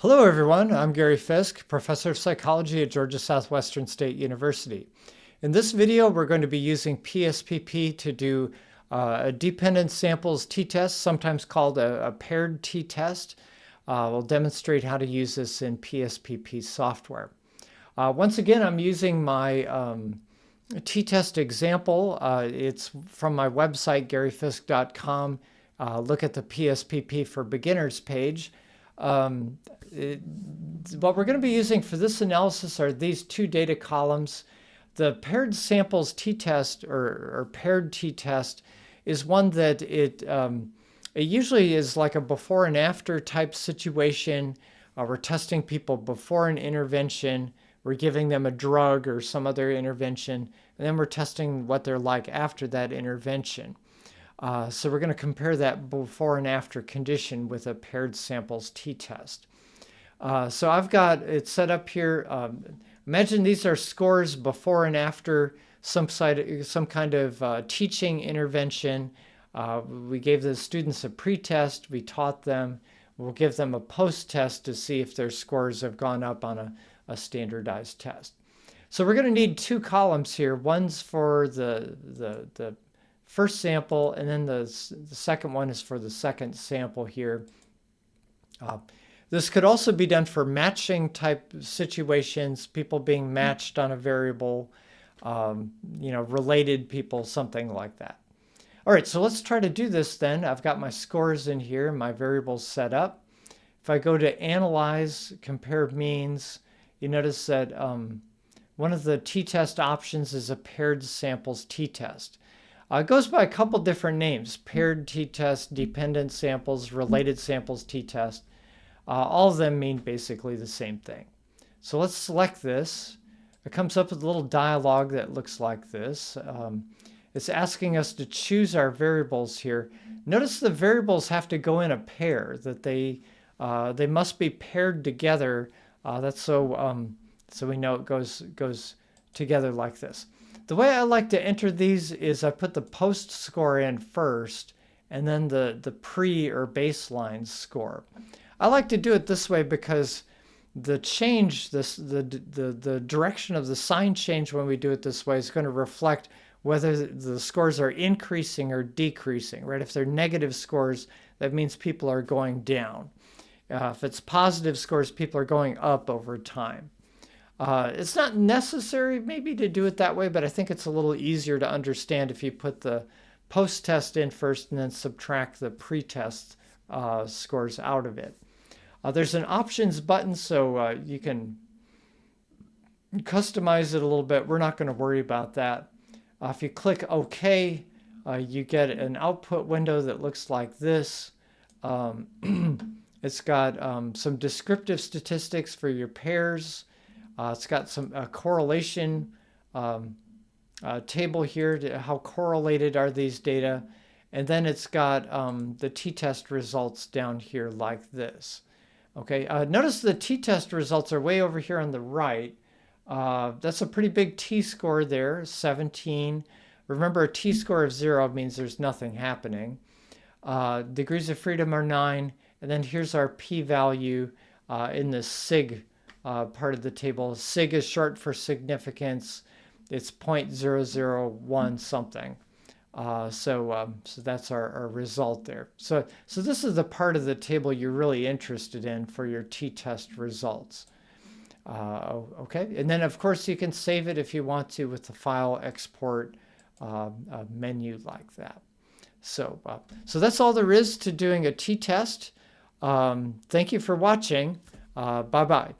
Hello everyone, I'm Gary Fisk, Professor of Psychology at Georgia Southwestern State University. In this video, we're going to be using PSPP to do a dependent samples t-test, sometimes called a paired t-test. We'll demonstrate how to use this in PSPP software. Once again, I'm using my t-test example. It's from my website, garyfisk.com. Look at the PSPP for Beginners page. What we're going to be using for this analysis are these two data columns. The paired samples t-test or paired t-test is one that it usually is like a before and after type situation. We're testing people before an intervention. We're giving them a drug or some other intervention, and then we're testing what they're like after that intervention. So we're going to compare that before and after condition with a paired samples t-test. So I've got it set up here. Imagine these are scores before and after some kind of teaching intervention. We gave the students a pre-test. We taught them. We'll give them a post-test to see if their scores have gone up on a standardized test. So we're going to need two columns here. One's for the first sample, and then the second one is for the second sample here. This could also be done for matching type situations, people being matched on a variable, related people, something like that. All right, so let's try to do this then. I've got my scores in here, my variables set up. If I go to Analyze, Compare Means, you notice that one of the t-test options is a paired samples t-test. It goes by a couple different names: paired t-test, dependent samples, related samples t-test. All of them mean basically the same thing. So let's select this. It comes up with a little dialog that looks like this. It's asking us to choose our variables here. Notice the variables have to go in a pair, that they must be paired together. That's so we know it goes together like this. The way I like to enter these is I put the post score in first and then the pre or baseline score. I like to do it this way because the change, the direction of the sign change when we do it this way is going to reflect whether the scores are increasing or decreasing, right? If they're negative scores, that means people are going down. If it's positive scores, people are going up over time. It's not necessary maybe to do it that way, but I think it's a little easier to understand if you put the post-test in first and then subtract the pre-test scores out of it. There's an options button, so you can customize it a little bit. We're not going to worry about that. If you click OK, you get an output window that looks like this. It's got some descriptive statistics for your pairs. It's got some correlation table here to how correlated are these data. And then it's got the t-test results down here like this. Okay, notice the t-test results are way over here on the right. That's a pretty big t-score there, 17. Remember, a t-score of 0 means there's nothing happening. Degrees of freedom are 9. And then here's our p-value in the sig part of the table. Sig is short for significance. It's 0.001 something. So that's our result there. So this is the part of the table you're really interested in for your t-test results. Okay, and then of course you can save it if you want to with the file export menu like that. So that's all there is to doing a t-test. Thank you for watching. Bye-bye.